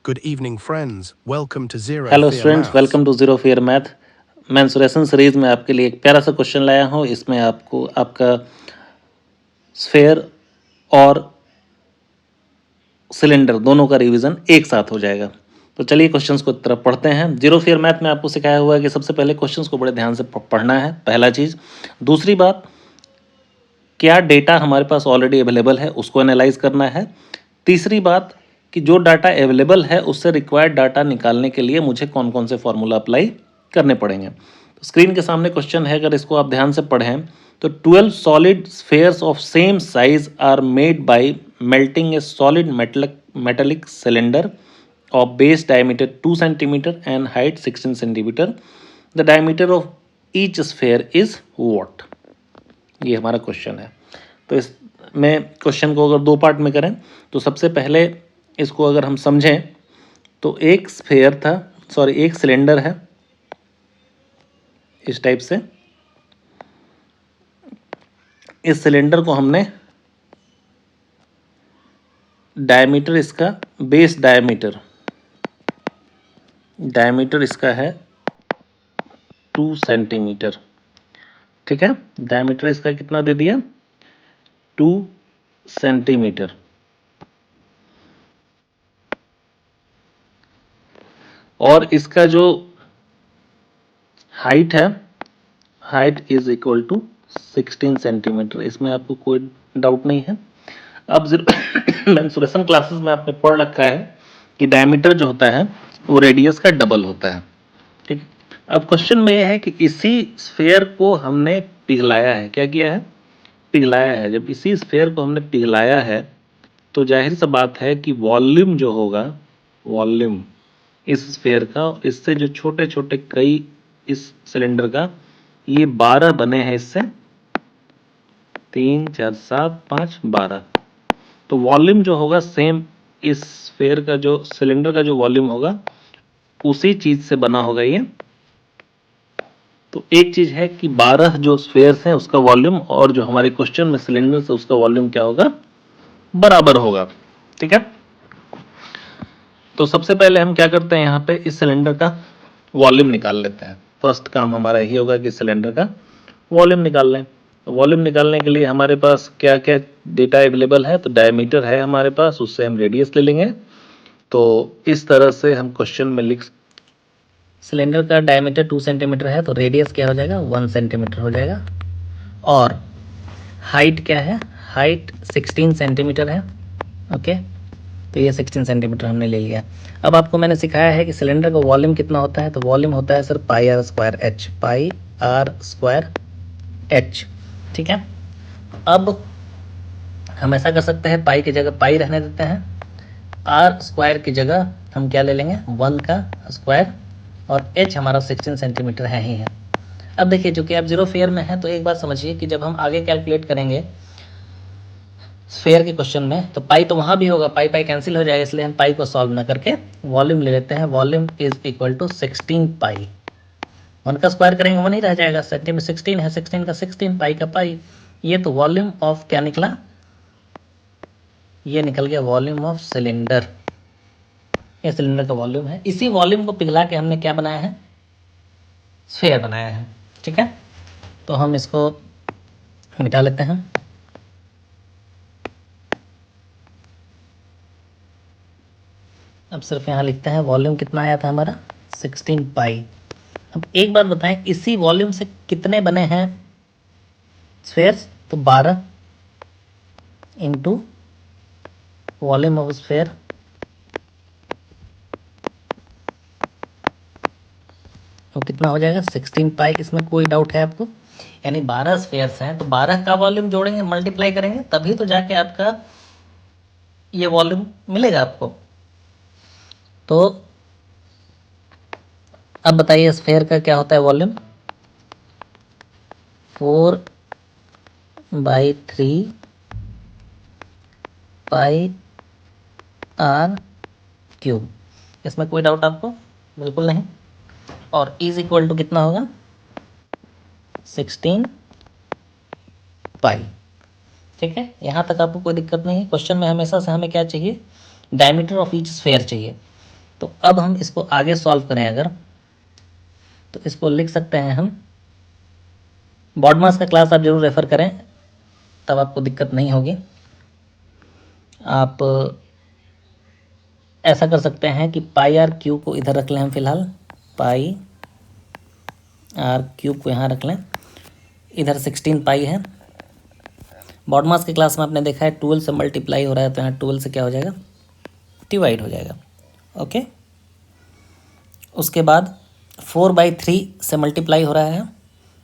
Good evening, friends. Welcome to Zero hello Fear students, Maths. Welcome to zero fear math. Mensuration series में आपके लिए एक प्यारा सा क्वेश्चन लाया हूँ। इसमें आपको आपका स्फेयर और सिलेंडर दोनों का रिवीजन एक साथ हो जाएगा। तो चलिए क्वेश्चंस को तरफ पढ़ते हैं। जीरो फियर मैथ में आपको सिखाया हुआ है कि सबसे पहले क्वेश्चंस को बड़े ध्यान से पढ़ना है, पहला चीज़। दूसरी बात, क्या डेटा हमारे पास ऑलरेडी अवेलेबल है उसको एनालाइज करना है। तीसरी बात कि जो डाटा अवेलेबल है उससे रिक्वायर्ड डाटा निकालने के लिए मुझे कौन कौन से फॉर्मूला अप्लाई करने पड़ेंगे। तो स्क्रीन के सामने क्वेश्चन है, अगर इसको आप ध्यान से पढ़ें तो 12 solid spheres of same size are made by melting a solid metallic cylinder of base diameter 2 centimeter and height 16 centimeter. The diameter of each sphere is what? ये हमारा क्वेश्चन है। तो इसमें क्वेश्चन को अगर दो पार्ट में करें तो सबसे पहले इसको अगर हम समझें तो एक स्फेयर था, एक सिलेंडर है इस टाइप से। इस सिलेंडर को हमने डायमीटर, इसका बेस डायमीटर इसका है 2 सेंटीमीटर। ठीक है, डायमीटर इसका कितना दे दिया, 2 सेंटीमीटर। और इसका जो हाइट है, height is equal to 16 centimetre. इसमें आपको कोई डाउट नहीं है। अब मेंसुरेशन क्लासेस में आपने पढ़ रखा है कि डायमीटर जो होता है वो रेडियस का डबल होता है। ठीक, अब क्वेश्चन में यह है कि इसी स्फेयर को हमने पिघलाया है। क्या किया है, पिघलाया है। जब इसी स्फेयर को हमने पिघलाया है तो जाहिर सा बात है कि वॉल्यूम जो होगा, वॉल्यूम इस स्फेयर का, इससे जो छोटे छोटे कई इस सिलेंडर का, ये 12 बने हैं इससे, 3 4 7 5 12। तो वॉल्यूम जो होगा सेम इस स्फेयर का, जो सिलेंडर का जो वॉल्यूम होगा उसी चीज से बना होगा ये। तो एक चीज है कि 12 जो स्फेयर्स हैं उसका वॉल्यूम और जो हमारे क्वेश्चन में सिलेंडर से उसका वॉल्यूम क्या होगा, बराबर होगा। ठीक है, तो सबसे पहले हम क्या करते हैं, यहाँ पे इस सिलेंडर का वॉल्यूम निकाल लेते हैं। फर्स्ट काम हमारा यही होगा कि सिलेंडर का वॉल्यूम निकाल लें। तो वॉल्यूम निकालने के लिए हमारे पास क्या क्या डेटा अवेलेबल है, तो डायमीटर है हमारे पास, उससे हम रेडियस ले लेंगे। तो इस तरह से हम क्वेश्चन में लिख, सिलेंडर का डायमीटर 2 सेंटीमीटर है तो रेडियस क्या हो जाएगा, 1 सेंटीमीटर हो जाएगा। और हाइट क्या है, हाइट 16 सेंटीमीटर है। ओके, तो ये 16 सेंटीमीटर हमने ले लिया। अब आपको मैंने सिखाया है कि सिलेंडर का वॉल्यूम कितना होता है, तो वॉल्यूम होता है sir pi r square h, pi r square h. ठीक है, अब हम ऐसा कर सकते हैं, पाई की जगह पाई रहने देते हैं, आर स्क्वायर की जगह हम क्या ले लेंगे, 1 का स्क्वायर, और एच हमारा 16 सेंटीमीटर है ही है। अब देखिए, चूंकि आप जीरो फेयर में है तो एक बात समझिए कि जब हम आगे कैलकुलेट करेंगे स्फेयर के क्वेश्चन में तो पाई तो वहां भी होगा, पाई पाई कैंसिल हो जाएगा, इसलिए हम पाई को सॉल्व ना करके वॉल्यूम ले लेते हैं। वॉल्यूम इज इक्वल टू 16 पाई, 1 का स्क्वायर करेंगे 1 ही रह जाएगा, सेंटीमीटर 16 है, 16 का 16, पाई का पाई। ये तो वॉल्यूम ऑफ क्या निकला, ये निकल गया वॉल्यूम ऑफ सिलेंडर। ये सिलेंडर का वॉल्यूम है। इसी वॉल्यूम को पिघला के हमने क्या बनाया है, स्फेयर बनाया है। ठीक है, तो हम इसको मिटा लेते हैं। अब सिर्फ यहाँ लिखते हैं वॉल्यूम कितना आया था हमारा, 16 पाई। अब एक बात बताएं, इसी वॉल्यूम से कितने बने हैं स्फेयर्स, तो 12 इंटू वॉल्यूम ऑफ स्फेयर, तो कितना हो जाएगा 16 पाई। इसमें कोई डाउट है आपको, यानी 12 स्फेयर्स हैं तो 12 का वॉल्यूम जोड़ेंगे, मल्टीप्लाई करेंगे, तभी तो जाके आपका ये वॉल्यूम मिलेगा आपको। तो अब बताइए स्फेयर का क्या होता है वॉल्यूम, 4/3 पाई आर क्यूब। इसमें कोई डाउट आपको, बिल्कुल नहीं। और इज इक्वल टू कितना होगा, 16 पाई। ठीक है, यहाँ तक आपको कोई दिक्कत नहीं है। क्वेश्चन में हमेशा से हमें क्या चाहिए, डायमीटर ऑफ ईच स्फेयर चाहिए। तो अब हम इसको आगे सॉल्व करें अगर, तो इसको लिख सकते हैं हम, बॉडमास का क्लास आप जरूर रेफर करें, तब आपको दिक्कत नहीं होगी। आप ऐसा कर सकते हैं कि पाई आर क्यूब को इधर रख लें हम फिलहाल, पाई आर क्यूब को यहाँ रख लें, इधर 16 पाई है। बॉडमास के क्लास में आपने देखा है 12 से मल्टीप्लाई हो रहा है, तो यहाँ 12 से क्या हो जाएगा, डिवाइड हो जाएगा। ओके, उसके बाद 4/3 से मल्टीप्लाई हो रहा है,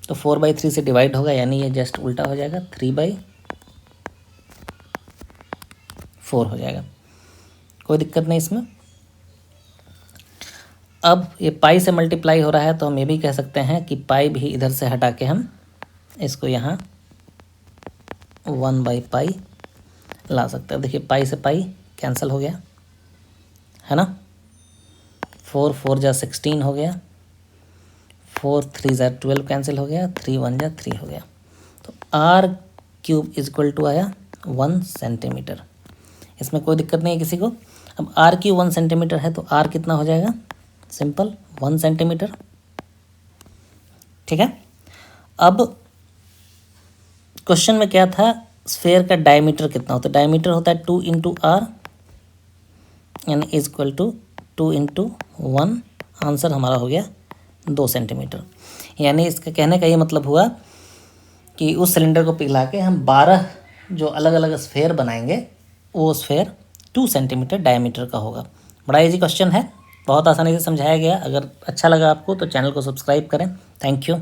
तो 4/3 से डिवाइड होगा, यानी ये जस्ट उल्टा हो जाएगा, 3/4 हो जाएगा। कोई दिक्कत नहीं इसमें। अब ये पाई से मल्टीप्लाई हो रहा है, तो हम ये भी कह सकते हैं कि पाई भी इधर से हटा के हम इसको यहाँ 1/पाई ला सकते हैं। देखिए पाई से पाई कैंसिल हो गया है ना, 4 4 जा 16 हो गया, 4 3 जा 12 कैंसिल हो गया, 3 1 जा 3 हो गया। तो r cube is equal to आया 1 सेंटीमीटर। इसमें कोई दिक्कत नहीं है किसी को। अब आर क्यूब 1 सेंटीमीटर है, तो आर कितना हो जाएगा, सिंपल 1 सेंटीमीटर। ठीक है, अब क्वेश्चन में क्या था, स्फेयर का डायमीटर कितना होता है, डायमीटर होता है 2 इंटू आर यानी is equal to 2 into 1। Answer हमारा हो गया 2 सेंटीमीटर। यानी इसका कहने का ये मतलब हुआ कि उस सिलेंडर को पिघला के हम 12 जो अलग अलग स्फेयर बनाएंगे, वो स्फेयर 2 सेंटीमीटर डायमीटर का होगा। बड़ा इजी क्वेश्चन है, बहुत आसानी से समझाया गया। अगर अच्छा लगा आपको तो चैनल को सब्सक्राइब करें। Thank you.